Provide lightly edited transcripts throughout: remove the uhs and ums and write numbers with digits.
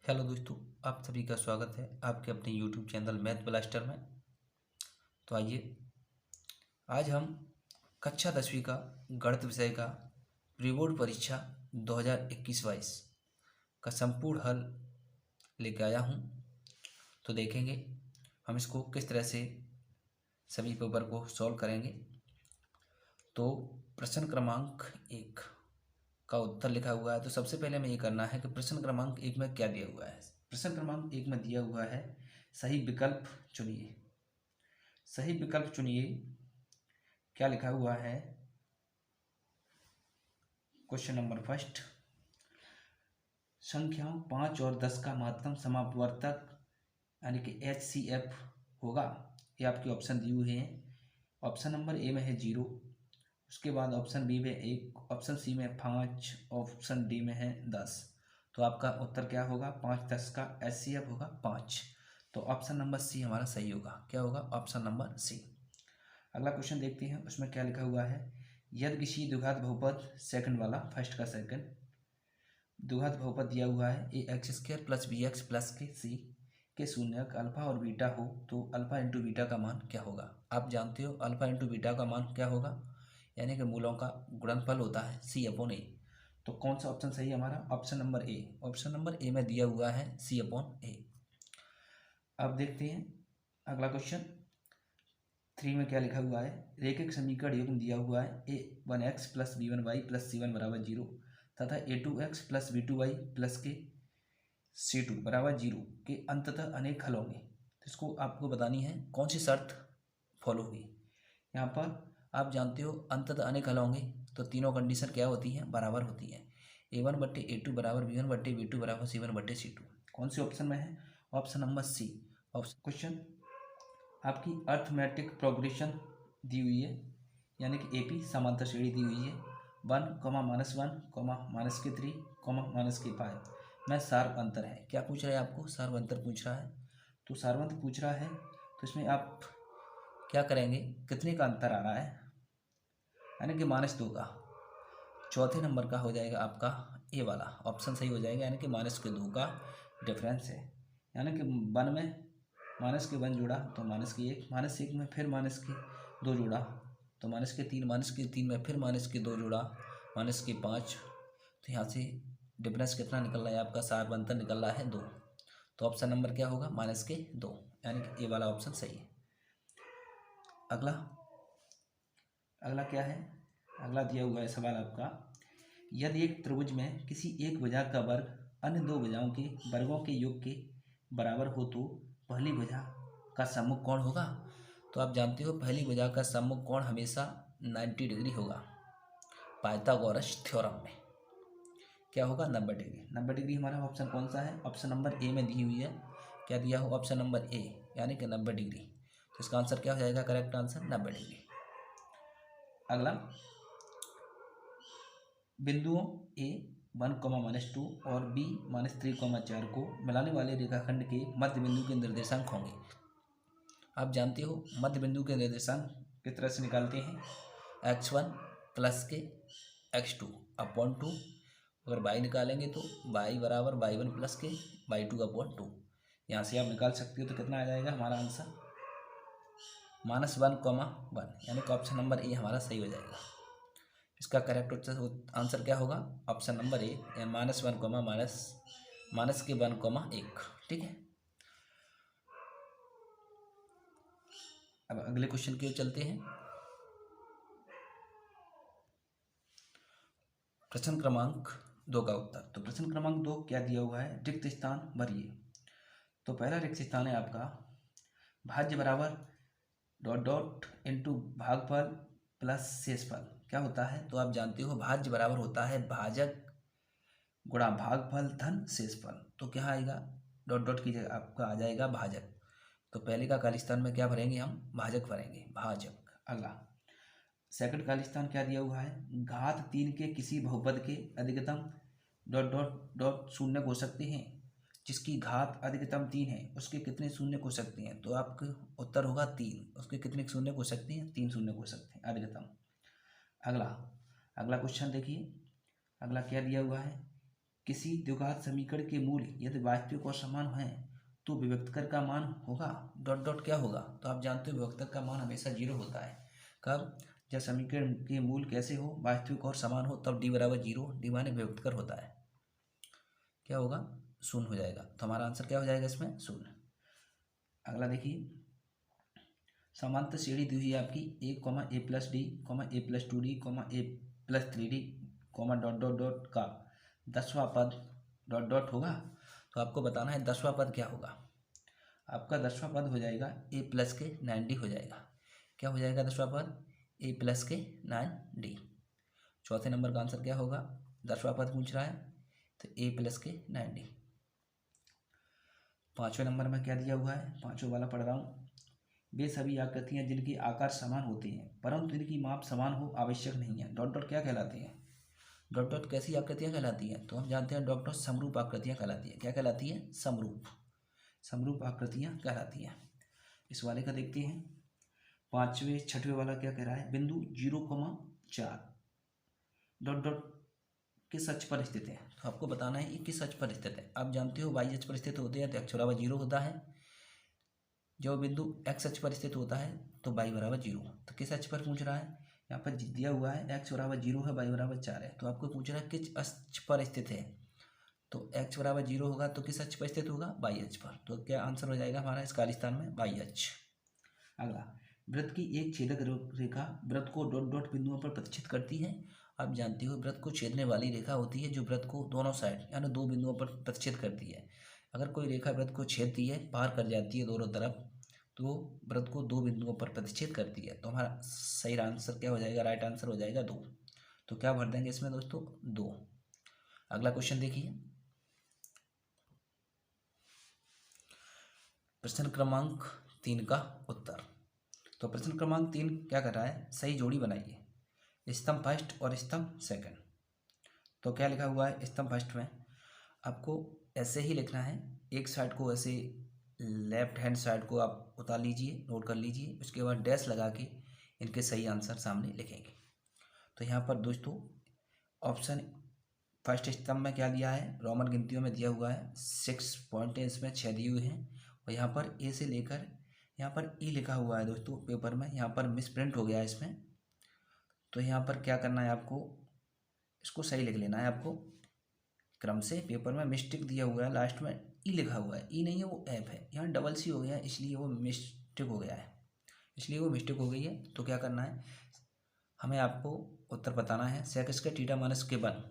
Hello दोस्तों, आप सभी का स्वागत है आपके अपने यूट्यूब चैनल मैथ ब्लास्टर में। तो आइए आज हम कक्षा 10वीं का गणित विषय का प्री बोर्ड परीक्षा 2021-22 का संपूर्ण हल लेकर आया हूँ। तो देखेंगे हम इसको किस तरह से सभी पेपर को सॉल्व करेंगे। तो प्रश्न क्रमांक 1 का उत्तर लिखा हुआ है। तो सबसे पहले हमें ये करना है कि प्रश्न क्रमांक 1 में क्या दिया हुआ है। प्रश्न क्रमांक 1 में दिया हुआ है सही विकल्प चुनिए। सही विकल्प चुनिए क्या लिखा हुआ है। क्वेश्चन नंबर फर्स्ट, संख्याओं 5 और 10 का महत्तम समापवर्तक यानी कि HCF होगा। ये आपके ऑप्शन दिए हुए हैं। ऑप्शन नंबर ए में है 0, उसके बाद ऑप्शन बी में 1, ऑप्शन सी में 5, ऑप्शन डी में है 10। तो आपका उत्तर क्या होगा? 5 10 का HCF होगा 5। तो ऑप्शन नंबर सी हमारा सही होगा। क्या होगा? Option number C. अगला क्वेश्चन देखते हैं, उसमें क्या लिखा हुआ है। यदि किसी द्विघात बहुपद सेकंड वाला, फर्स्ट का सेकंड द्विघात बहुपद दिया हुआ है ax² + bx + c के शून्यक अल्फा और बीटा हो तो अल्फा इंटू बीटा का मान क्या होगा। आप जानते हो अल्फा इंटू बीटा का मान क्या होगा, यानी कि मूलों का गुणनफल होता है c/a। तो कौन सा ऑप्शन सही है हमारा? Option number A. Option number A में दिया हुआ है c/a। अब देखते हैं अगला क्वेश्चन 3 में क्या लिखा हुआ है। रेखिक समीकरण युग्म दिया हुआ है a1x + b1y + c1 = 0 तथा a2x + b2y + के c2 = 0 के अंततः अनेक हल होंगे। तो इसको आपको बतानी है कौन सी शर्त फॉलो होगी। यहाँ पर आप जानते हो अंततः अनेक हल होंगे तो तीनों कंडीशन क्या होती हैं? बराबर होती हैं। a1/a2 = b1/b2 = c1/c2। कौन से ऑप्शन में है? Option number C. क्वेश्चन आपकी अर्थमेटिक प्रोग्रेशन दी हुई है, यानी कि AP समांतर श्रेणी दी हुई है 1, -1, -3, -5 में सार्व अंतर है। क्या पूछ रहा है आपको? सार्व अंतर पूछ रहा है। तो सार्व अंतर पूछ रहा है तो इसमें आप क्या करेंगे, कितने का अंतर आ रहा है, यानी कि -2 का। चौथे नंबर का हो जाएगा आपका ए वाला ऑप्शन सही हो जाएगा, यानी कि -2 का डिफरेंस है। यानी कि 1 में -1 जोड़ा तो -1, -1 में फिर -2 जोड़ा तो -3, -3 में फिर -2 जोड़ा -5। तो यहाँ से डिफरेंस कितना निकल रहा है आपका? सार्व अंतर निकल रहा है 2। तो ऑप्शन नंबर क्या होगा? -2, यानी कि ए वाला ऑप्शन सही है। अगला क्या है? अगला दिया हुआ है सवाल आपका, यदि एक त्रिभुज में किसी एक भुजा का वर्ग अन्य दो भुजाओं के वर्गों के योग के बराबर हो तो पहली भुजा का सम्मुख कोण होगा। तो आप जानते हो पहली भुजा का सम्मुख कोण हमेशा 90 डिग्री होगा। पाइथागोरस थ्योरम में क्या होगा? 90 डिग्री। 90 डिग्री हमारा ऑप्शन कौन सा है? ऑप्शन नंबर ए में दी हुई है। क्या दिया हो? ऑप्शन नंबर ए, यानी कि 90 डिग्री। तो इसका आंसर क्या हो जाएगा? Correct answer 90 degree. अगला बिंदुओं A 1, -2 और B -3, 4 को मिलाने वाले रेखाखंड के मध्य बिंदु के निर्देशांक होंगे। आप जानते हो मध्य बिंदु के निर्देशांक किस तरह से निकालते हैं? x1 + के x2/2। अगर y निकालेंगे तो y = y1 + के y2/2। यहाँ से आप निकाल सकते हो। तो कितना आ जाएगा हमारा आंसर? -1, 1, यानी कि ऑप्शन नंबर ए हमारा सही हो जाएगा। इसका करेक्ट आंसर क्या होगा? ऑप्शन नंबर ए, -1, ठीक है। अब अगले क्वेश्चन की ओर चलते हैं। प्रश्न क्रमांक 2 का उत्तर। तो प्रश्न क्रमांक 2 क्या दिया हुआ है? रिक्त स्थान भरिए। तो पहला रिक्त स्थान है आपका भाज्य बराबर ... इंटू भागफल प्लस शेषफल। क्या होता है? तो आप जानते हो भाज्य बराबर होता है भाजक गुणा भागफल धन शेषफल। तो क्या आएगा? ... की जगह आपका आ जाएगा भाजक। तो पहले का खाली स्थान में क्या भरेंगे हम? भाजक भरेंगे, भाजक। अगला सेकंड खाली स्थान क्या दिया हुआ है? घात 3 के किसी बहुपद के अधिकतम ... शून्य हो सकते हैं। जिसकी घात अधिकतम 3 है उसके कितने शून्य हो सकते हैं? तो आपका उत्तर होगा 3। उसके कितने शून्य हो सकते हैं? 3 शून्य हो सकते हैं अधिकतम। अगला क्वेश्चन देखिए, अगला क्या दिया हुआ है किसी द्विघात समीकरण के मूल यदि वास्तविक और समान हैं तो विभक्तकर का मान होगा डॉट डॉट क्या होगा। तो आप जानते हो विभक्तकर का मान हमेशा 0 होता है। कब? जब समीकरण के मूल कैसे हो, वास्तविक और समान हो, तब d बराबर 0, डी माने विभक्तकर होता है, क्या होगा, 0 हो जाएगा। तो हमारा आंसर क्या हो जाएगा इसमें, 0। अगला देखिए, समांतर श्रेणी दी हुई है आपकी a, a plus D, a plus 2d, a plus 3d, dot dot dot का 10वां पद डॉट डॉट होगा। तो आपको बताना है 10वां पद क्या होगा। आपका 10वां पद हो जाएगा a प्लस के 9d हो जाएगा। क्या हो जाएगा 10वां पद, a प्लस के 9d। चौथे नंबर का आंसर क्या होगा, 10वां पद पूछ रहा है तो a प्लस के 9d। पाँचवें नंबर में क्या दिया हुआ है, पाँचवें वाला पढ़ रहा हूँ। वे सभी आकृतियाँ जिनके आकार समान होते हैं परंतु इनकी माप समान हो आवश्यक नहीं है। डॉट डॉट क्या कहलाती हैं, डॉट डॉट कैसी आकृतियाँ कहलाती हैं, तो हम जानते हैं डॉट डॉट समरूप आकृतियाँ कहलाती हैं। क्या कहलाती है, समरूप आकृतियाँ कहलाती हैं। इस वाले का देखते हैं। पाँचवें छठवें वाला क्या कह रहा है, बिंदु 0,4 डॉट डॉट किस अक्ष पर स्थित है। तो आपको बताना है ये किस अक्ष पर स्थित है। आप जानते हो y अक्ष पर स्थित होते हैं तो x बराबर 0 होता है। जब बिंदु x अक्ष पर स्थित होता है तो y बराबर 0। तो किस अक्ष पर पूछ रहा है, यहाँ पर दिया हुआ है x बराबर 0 है, y बराबर 4 है। तो आपको पूछ रहा है किस अक्ष पर स्थित है, तो x बराबर 0 होगा तो किस अक्ष पर स्थित होगा, y अक्ष पर। तो क्या आंसर हो जाएगा हमारा इस खाली स्थान में, y अक्ष। अगला, वृत्त की एक छेदक रेखा वृत्त को डॉट डॉट बिंदुओं पर प्रतिच्छेद करती है। आप जानते हो वृत्त को छेदने वाली रेखा होती है जो वृत्त को दोनों साइड यानी 2 बिंदुओं पर प्रतिच्छेद करती है। अगर कोई रेखा वृत्त को छेदती है, पार कर जाती है दोनों तरफ, तो वृत्त को 2 बिंदुओं पर प्रतिच्छेद करती है। तो हमारा सही आंसर क्या हो जाएगा, राइट आंसर हो जाएगा 2। तो क्या भर देंगे इसमें दोस्तों, 2। अगला क्वेश्चन देखिए, प्रश्न क्रमांक 3 का उत्तर। तो प्रश्न क्रमांक 3 क्या कर रहा है, सही जोड़ी बनाइए, स्तंभ फर्स्ट और स्तंभ सेकंड। तो क्या लिखा हुआ है, स्तंभ फर्स्ट में आपको ऐसे ही लिखना है, एक साइड को ऐसे लेफ्ट हैंड साइड को आप उतार लीजिए, नोट कर लीजिए, उसके बाद डैश लगा के इनके सही आंसर सामने लिखेंगे। तो यहाँ पर दोस्तों ऑप्शन फर्स्ट स्तंभ में क्या दिया है, रोमन गिनतियों में दिया हुआ है, 6 पॉइंट इसमें 6 दिए हुए हैं और यहाँ पर ए से लेकर यहाँ पर ई लिखा हुआ है दोस्तों पेपर में, यहाँ पर मिस प्रिंट हो गया है इसमें। तो यहाँ पर क्या करना है आपको, इसको सही लिख लेना है आपको क्रम से। पेपर में मिस्टेक दिया हुआ है, लास्ट में ई लिखा हुआ है, ई नहीं है वो एफ है, यहाँ डबल सी हो गया है इसलिए वो मिस्टेक हो गया है, इसलिए वो मिस्टेक हो गई है। तो क्या करना है, हमें आपको उत्तर बताना है। सेक स्क्वायर थीटा माइनस के 1,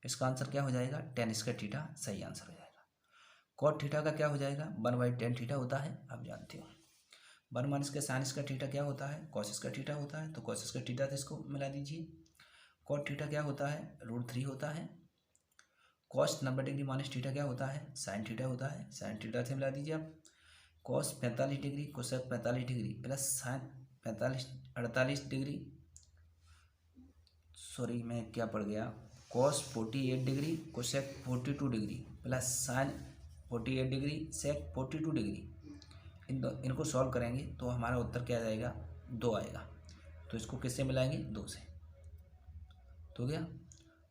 इसका आंसर क्या हो जाएगा, tan स्क्वायर थीटा सही आंसर हो जाएगा। कॉट थीटा का क्या हो जाएगा, 1/tan थीटा होता है, आप जानते हो। 1 माइनस के साइन स्क्वायर थीटा क्या होता है, कॉस स्क्वायर थीटा होता है। तो कॉस स्क्वायर थीटा से इसको मिला दीजिए। कॉट थीटा क्या होता है, √3 होता है। कॉस 90 डिग्री माइनस थीटा क्या होता है, साइन थीटा होता है, साइन थीटा से मिला दीजिए आप। Cos 45 degree cosec 45 degree plus sine 48 degree, sorry मैं क्या पढ़ गया, cos 48 degree cosec 42 degree plus sine 48 degree sec 42 degree. इनको सॉल्व करेंगे तो हमारा उत्तर क्या आ जाएगा, 2 आएगा। तो इसको किससे मिलाएंगे, 2 से। तो हो गया।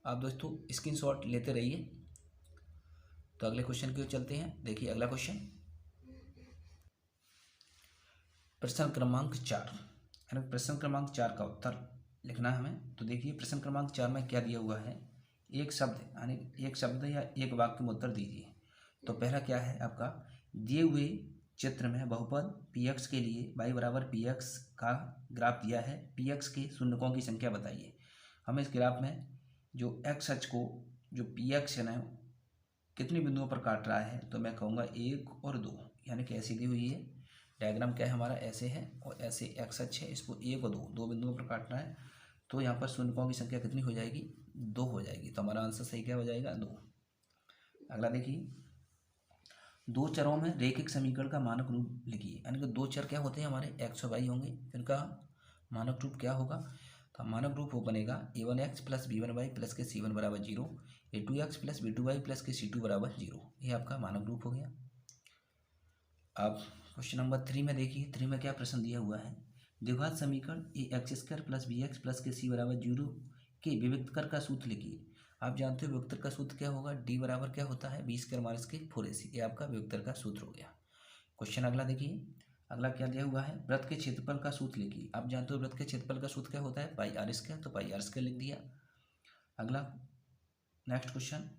आप दोस्तों स्क्रीनशॉट लेते रहिए। तो अगले क्वेश्चन की ओर चलते हैं। देखिए अगला क्वेश्चन, प्रश्न क्रमांक 4, यानी प्रश्न क्रमांक 4 का उत्तर लिखना है हमें। तो देखिए प्रश्न क्रमांक 4 में क्या दिया हुआ है, एक शब्द यानी एक शब्द या एक वाक्य में उत्तर दीजिए। तो पहला क्या है आपका, दिए हुए चित्र में बहुपद px के लिए y बराबर px का ग्राफ दिया है, px के शून्यकों की संख्या बताइए। हमें इस ग्राफ में जो x अक्ष को जो px है ना कितने बिंदुओं पर काट रहा है, तो मैं कहूँगा 1 और 2, यानी कि ऐसी दी हुई है। डायग्राम क्या है हमारा, ऐसे है और ऐसे x अक्ष है, इसको 1 और 2 बिंदुओं पर काटना है। तो यहाँ पर शून्यकों की संख्या कितनी हो जाएगी, 2 हो जाएगी। तो हमारा आंसर सही क्या हो जाएगा, 2। अगला देखिए, 2 चरों में रैखिक समीकरण का मानक रूप लिखिए। यानी कि 2 चर क्या होते हैं हमारे, x और y होंगे, इनका मानक रूप क्या होगा। तो मानक रूप वो बनेगा a1x प्लस b1y प्लस के c1 बराबर 0, a2x प्लस b2y प्लस के c2 बराबर 0। ये आपका मानक रूप हो गया। अब क्वेश्चन नंबर 3 में देखिए, 3 में क्या प्रश्न दिया हुआ है, द्विघात समीकरण ax² प्लस bx प्लस के c बराबर 0 के विभक्तकर का सूत्र लिखिए। आप जानते हो वियोक्तर का सूत्र क्या होगा, डी बराबर क्या होता है, बी स्क्वायर माइनस के 4ac। ये आपका वियोक्तर का सूत्र हो गया। क्वेश्चन अगला देखिए, अगला क्या दिया हुआ है, वृत्त के क्षेत्रफल का सूत्र लिखिए। आप जानते हो वृत्त के क्षेत्रफल का सूत्र क्या होता है, पाई आर स्क्वायर, तो पाई आर स्क्वायर लिख दिया। अगला नेक्स्ट क्वेश्चन,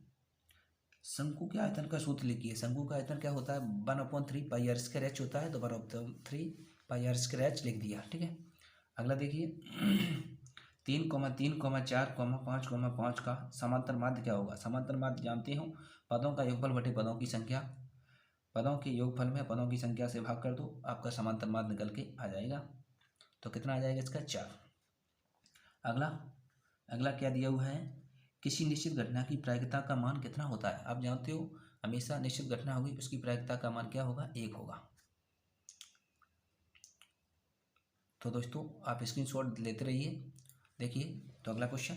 शंकु के आयतन का सूत्र लिखिए। शंकु का आयतन क्या होता है, 1/3 पाई आर स्क्वायर एच होता है, तो 1/3 पाई आर स्क्वायर एच लिख दिया। ठीक है, अगला देखिए 3,3,4,5,5 का समांतर माध्य क्या होगा। समांतर माध्य जानते हो, पदों का योगफल बटे पदों की संख्या, पदों के योगफल में पदों की संख्या से भाग कर दो, आपका समांतर माध्य निकल के आ जाएगा। तो कितना आ जाएगा इसका, 4। अगला क्या दिया हुआ है, किसी निश्चित घटना की प्रायिकता का मान कितना होता है। आप जानते हो हमेशा निश्चित घटना होगी उसकी प्रायिकता का मान क्या होगा, 1 होगा। तो दोस्तों आप स्क्रीनशॉट लेते रहिए। देखिए तो अगला क्वेश्चन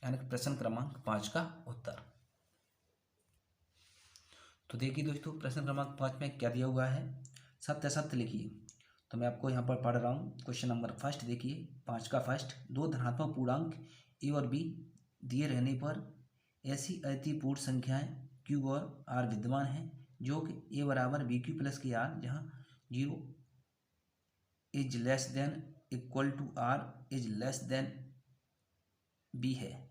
यानी प्रश्न क्रमांक 5 का उत्तर। तो देखिए दोस्तों प्रश्न क्रमांक 5 में क्या दिया हुआ है, सत्य असत्य लिखिए। तो मैं आपको यहाँ पर पढ़ रहा हूँ क्वेश्चन नंबर फर्स्ट। देखिए 5 का फर्स्ट, दो धनात्मक पूर्णांक ए और बी दिए रहने पर ऐसी अतिपूर्ण संख्याएं क्यू और आर विद्यमान हैं जो कि ए बराबर b q plus k r, जहाँ 0 is less than equal to r is less than b है।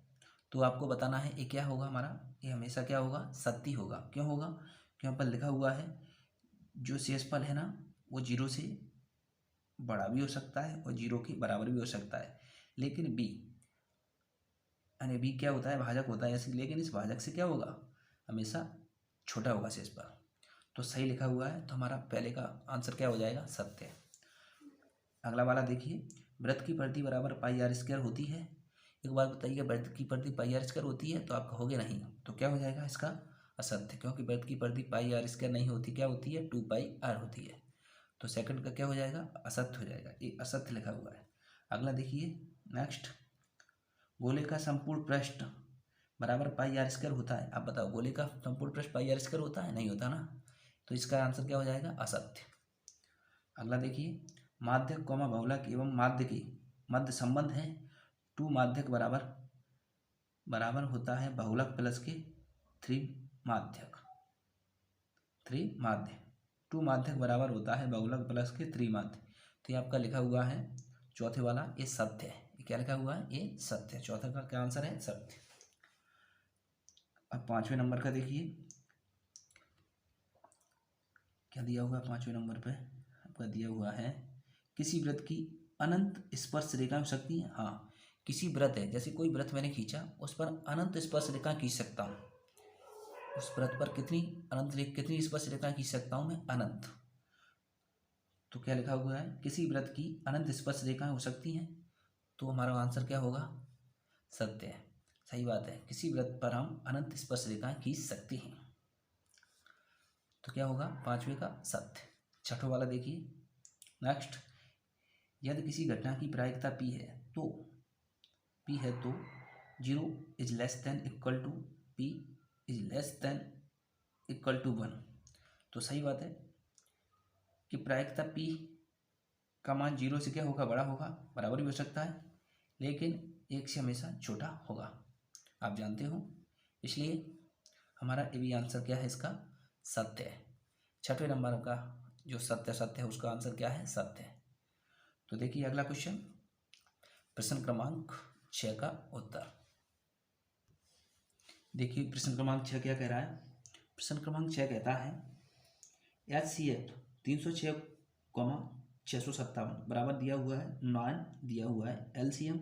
तो आपको बताना है ये क्या होगा हमारा, ये हमेशा क्या होगा, सत्य होगा। क्यों होगा, क्यों पर लिखा हुआ है जो शेषफल है ना वो 0 से बड़ा भी हो सकता है और 0 के बराबर भी हो सकता है, लेकिन बी यानी बी क्या होता है, भाजक होता है ऐसे, लेकिन इस भाजक से क्या होगा, हमेशा छोटा होगा शेषफल। तो सही लिखा हुआ है, तो हमारा पहले का आंसर क्या हो जाएगा, सत्य। अगला वाला देखिए, वृत्त की परिधि बराबर पाई आर स्क्वायर होती है। एक बात बताइए, वृत्त की परिधि पाई आर स्क्वायर होती है, तो आप कहोगे नहीं, तो क्या हो जाएगा इसका, असत्य, क्योंकि वृत्त की परिधि पाई आर स्क्वायर नहीं होती, क्या होती है, 2 पाई आर होती है। तो सेकंड का क्या हो जाएगा, असत्य हो जाएगा, ये असत्य लिखा हुआ है। अगला देखिए नेक्स्ट, गोले का संपूर्ण पृष्ठ बराबर पाई आर स्क्वायर होता है। आप बताओ गोले का संपूर्ण पृष्ठ पाई आर स्क्वायर होता है, नहीं होता ना, तो इसका आंसर क्या हो जाएगा, असत्य। अगला देखिए, माध्यक कौमा बहुलक एवं माध्य के मध्य संबंध है। 2 माध्यक बराबर होता है बहुलक प्लस के 3 माध्यक। 2 माध्यक बराबर होता है बहुलक प्लस के 3 माध्य। तो ये आपका लिखा हुआ है चौथे वाला, ये सत्य है। ये क्या लिखा हुआ है, ये सत्य है। चौथा का क्या आंसर है, सत्य। अब 5वें नंबर का देखिए क्या दिया हुआ है। 5वें नंबर पे आपका दिया हुआ है, किसी वृत्त की अनंत स्पर्श रेखा हो सकती है। हाँ, किसी वृत्त है, जैसे कोई वृत्त मैंने खींचा उस पर अनंत स्पर्श रेखा खींच सकता हूँ। उस वृत्त पर कितनी स्पर्श रेखा खींच सकता हूँ मैं, अनंत। तो क्या लिखा हुआ है, किसी वृत्त की अनंत स्पर्श रेखाएं हो सकती हैं, तो हमारा आंसर क्या होगा, सत्य है। सही बात है, किसी वृत्त पर हम अनंत स्पर्श रेखाएं खींच सकते हैं। तो क्या होगा, 5वें का सत्य। छठों वाला देखिए नेक्स्ट, यदि किसी घटना की प्रायिकता p है तो 0 is less than equal to p is less than equal to 1। तो सही बात है कि प्रायिकता p का मान 0 से क्या होगा, बड़ा होगा, बराबर भी हो सकता है, लेकिन 1 से हमेशा छोटा होगा, आप जानते हो। इसलिए हमारा ए भी आंसर क्या है इसका, सत्य है। 6वें नंबर का जो सत्य है उसका आंसर क्या है, सत्य है। तो देखिए अगला क्वेश्चन, प्रश्न क्रमांक 6 का उत्तर। देखिए प्रश्न क्रमांक 6 क्या कह रहा है। प्रश्न क्रमांक 6 कहता है HCF 306,657 बराबर दिया हुआ है 9 दिया हुआ है। LCM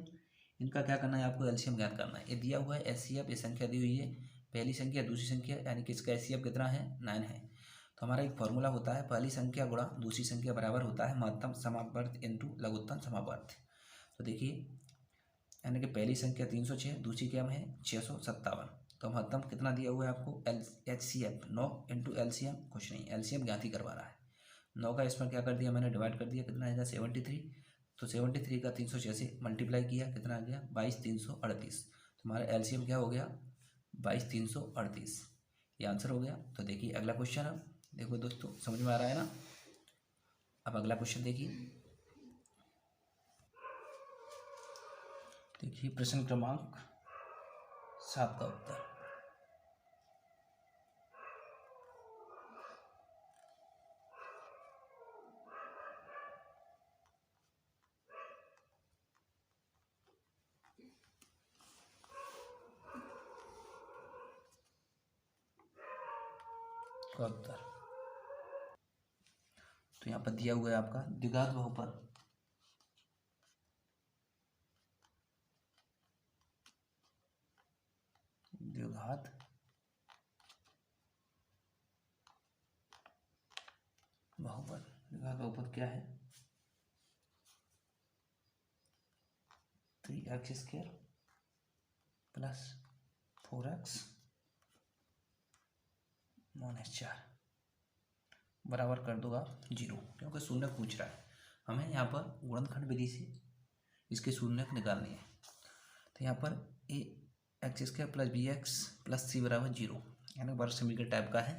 इनका क्या करना है, आपको LCM ज्ञात करना है। ये दिया हुआ है HCF, ये संख्या दी हुई है, पहली संख्या दूसरी संख्या, यानी कि इसका HCF कितना है, 9 है। तो हमारा एक फॉर्मूला होता है, पहली संख्या गुणा दूसरी संख्या बराबर होता है महत्तम समापवर्त इंटू लघुत्तम समापवर्त। तो देखिए यानी कि पहली संख्या 306, दूसरी क्या है 657, तो महत्तम कितना दिया हुआ है आपको, HCF 9 इंटू LCM, कुछ नहीं, LCM ज्ञात ही करवा रहा है। 9 का इसमें क्या कर दिया मैंने, डिवाइड कर दिया, कितना आएगा 73। तो 73 का 306 से मल्टीप्लाई किया, कितना आ गया 22,338। तो हमारा LCM क्या हो गया, 22,338, ये आंसर हो गया। तो देखिए अगला क्वेश्चन, अब देखो दोस्तों समझ में आ रहा है ना। अब अगला क्वेश्चन देखिए प्रश्न क्रमांक 7 का उत्तर। का उत्तर। तो यहाँ पर दिया हुआ है आपका द्विघात बहुपद। द्विघात बहुपद। द्विघात बहुपद क्या है? 3x² प्लस 4x माइनस 4 बराबर कर दो आप 0, क्योंकि शून्यक पूछ रहा है हमें यहाँ पर गुणनखंड विधि से इसके शून्यक निकालनी है। तो यहाँ पर ax² plus bx plus c बराबर 0 यानी वर्ग समीकरण टाइप का है।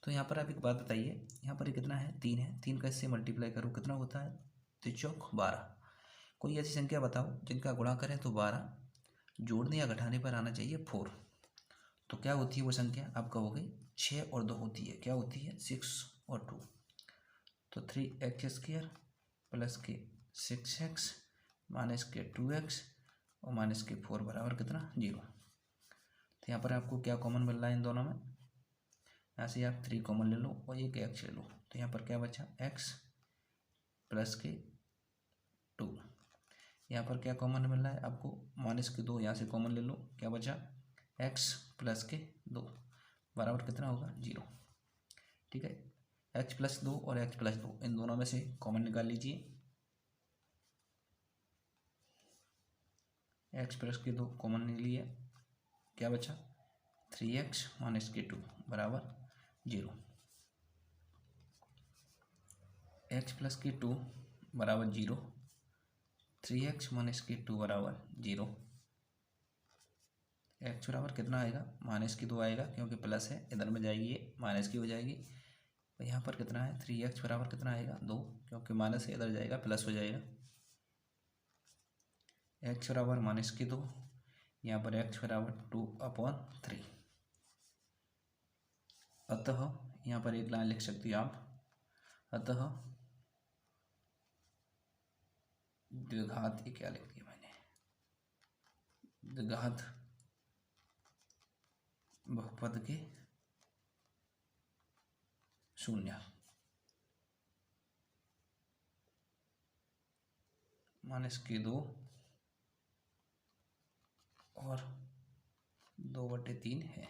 तो यहाँ पर आप एक बात बताइए, यहाँ पर कितना है? 3 है। 3 का इससे मल्टीप्लाई करो कितना होता है? 3 चौक 12। कोई ऐसी संख्या बताओ जिनका गुणा करें तो 12, जोड़ने या घटाने पर आना चाहिए 4। तो क्या होती है वो संख्या? आप कहोगे 6 और 2 होती है। क्या होती है? 6 और 2। तो 3x² प्लस के 6x माइनस के 2x और माइनस के 4 बराबर कितना? 0। तो यहाँ पर आपको क्या कॉमन मिल रहा है इन दोनों में? यहाँ से आप 3 कॉमन ले लो और एक x ले लो। तो यहाँ पर क्या बचा? x प्लस के 2। यहाँ पर क्या कॉमन मिल रहा है आपको? माइनस के 2 यहाँ से कॉमन ले लो। क्या बचा? x प्लस के 2 बराबर कितना होगा? 0। ठीक है, x प्लस 2 और x प्लस 2 इन दोनों में से कॉमन निकाल लीजिए। x प्लस के 2 कॉमन ले लिया, क्या बचा? 3x माइनस के 2 बराबर 0। x प्लस के 2 बराबर 0, 3x माइनस के 2 बराबर 0। x बराबर कितना आएगा? माइनस की 2 आएगा, क्योंकि प्लस है, इधर में जाएगी ये माइनस की हो जाएगी। तो यहाँ पर कितना है? 3x बराबर कितना आएगा? 2, क्योंकि माइनस है, इधर जाएगा प्लस हो जाएगा। x बराबर माइनस की 2, यहाँ पर x बराबर 2/3। अतः यहाँ पर एक लाइन लिख सकती हैं आप, अतः द्विघात, ये क्या लिख दिया मैंने? द्विघात बहुपद के शून्य माइनस के 2 और 2/3 है।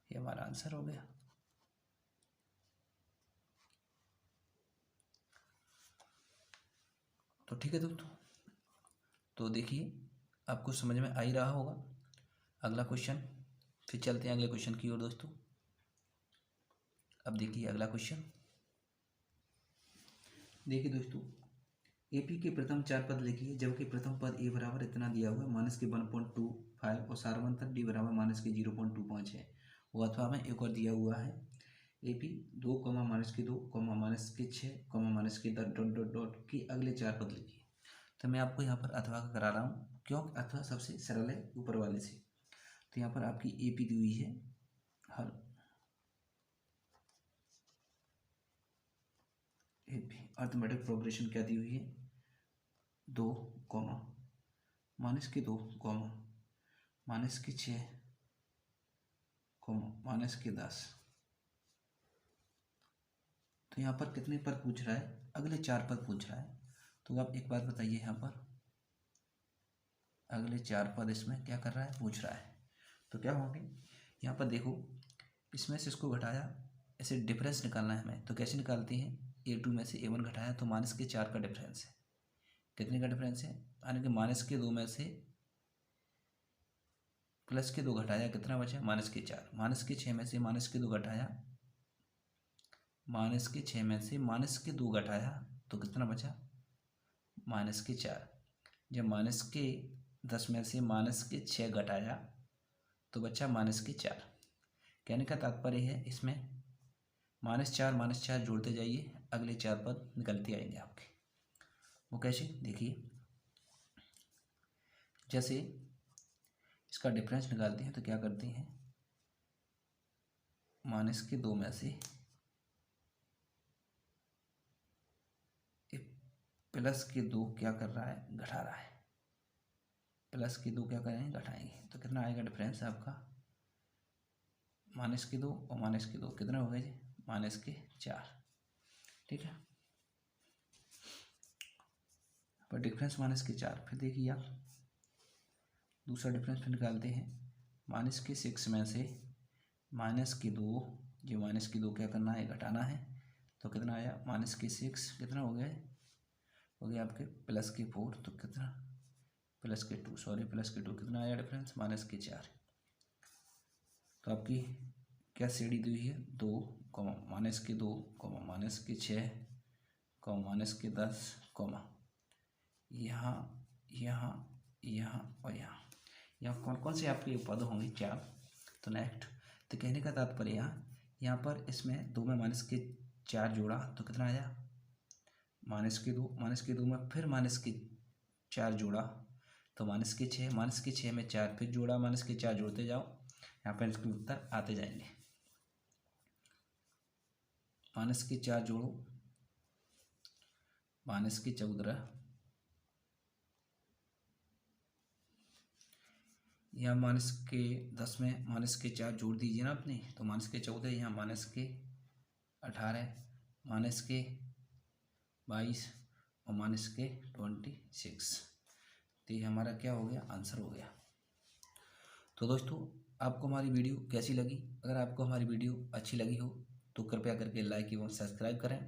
ये हमारा आंसर हो गया। तो ठीक है दोस्तों, तो देखिए आपको समझ में आ ही रहा होगा। अगला क्वेश्चन, फिर चलते हैं अगले क्वेश्चन की ओर दोस्तों। अब देखिए अगला क्वेश्चन। देखिए दोस्तों, एपी के प्रथम 4 पद लिखिए, जबकि प्रथम पद ए बराबर इतना दिया हुआ है माइनस के 1.25 और सारवंतर डी बराबर माइनस के 0.25 है। वो अथवा में एक और दिया हुआ है एपी 2, माइनस के 2, माइनस के 6, माइनस के डॉट की अगले 4 पद लिखिए। तो मैं आपको यहाँ पर अथवा का करा रहा हूँ, क्यों? अथवा सबसे सरल है ऊपर वाले से। तो यहाँ पर आपकी एपी दी हुई है हल, एपी अर्थमेटिक प्रोग्रेशन क्या दी हुई है? 2, माइनस के 2, माइनस के 6, माइनस के 10। तो यहाँ पर कितने पद पूछ रहा है? अगले 4 पद पूछ रहा है। तो आप एक बात बताइए, यहाँ पर अगले 4 पद इसमें क्या कर रहा है? पूछ रहा है। तो क्या होंगे? यहाँ पर देखो, इसमें से इसको घटाया, ऐसे डिफरेंस निकालना है हमें। तो कैसे निकालते हैं? A2 में से A1 घटाया तो माइनस के 4 का डिफरेंस है। कितने का डिफरेंस है? यानी कि माइनस के 2 में से प्लस के 2 घटाया, कितना बचा? माइनस के 4। माइनस के 6 में से माइनस के 2 घटाया, माइनस के 6 में से माइनस के 2 घटाया तो कितना बचा? माइनस के 4। जब माइनस के 10 में से माइनस के 6 घटाया तो बचा माइनस के 4। कहने का तात्पर्य है इसमें माइनस 4 जोड़ते जाइए, अगले 4 पद निकलते आएंगे आपके। वो कैसे? देखिए, जैसे इसका डिफरेंस निकालते हैं तो क्या करते हैं, -2 में से +2 क्या कर रहा है, घटा रहा है। +2 क्या करेंगे, घटाएंगे। तो कितना आएगा डिफरेंस आपका, -2 और -2 कितना हो गया जी, -4। ठीक है, पर डिफरेंस -4। फिर देखिए आप दूसरा डिफरेंस फिर निकालते हैं। -6 में से -2, ये -2 क्या करना है, घटाना है। तो कितना आया, -6 कितना हो गया आपके +4। तो कितना, +2 कितना आया डिफरेंस, -4। तो आपकी क्या श्रेणी दी हुई है, 2, -2, -6, -10, यहाँ यहाँ यहाँ और यहाँ कौन कौन से आपके पद होंगे, 4। तो नेक्स्ट, तो कहने का तात्पर्य यहाँ पर इसमें 2 में -4 जोड़ा तो कितना आया, -2 में फिर -4 जोड़ा तो -6 में 4 फिर जोड़ा, -4 जोड़ते जाओ, यहाँ पर इसके उत्तर आते जाएंगे। -4 जोड़ो, -14, यहाँ -10 में -4 जोड़ दीजिए ना आपने, तो -14, यहाँ -18, -22 और -26। तो ये हमारा क्या हो गया, आंसर हो गया। तो दोस्तों आपको हमारी वीडियो कैसी लगी, अगर आपको हमारी वीडियो अच्छी लगी हो तो कृपया करके लाइक एवं सब्सक्राइब करें।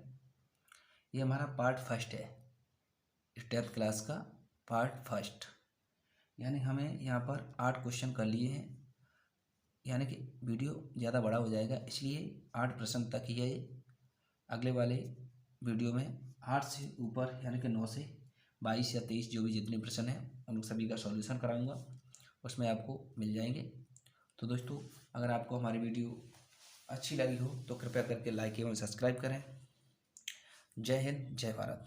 ये हमारा पार्ट 1 है, 10th क्लास का पार्ट 1, यानी हमें यहाँ पर 8 क्वेश्चन कर लिए हैं, यानी कि वीडियो ज़्यादा बड़ा हो जाएगा, इसलिए 8 प्रश्न तक ही है। अगले वाले वीडियो में 8 से ऊपर यानी कि 9 से 22 या 23 जो भी जितने प्रश्न हैं उन सभी का सॉल्यूशन कराऊंगा, उसमें आपको मिल जाएंगे। तो दोस्तों अगर आपको हमारी वीडियो अच्छी लगी हो तो कृपया करके लाइक एवं सब्सक्राइब करें। जय हिंद, जय भारत।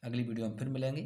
अगली वीडियो में फिर मिलेंगे।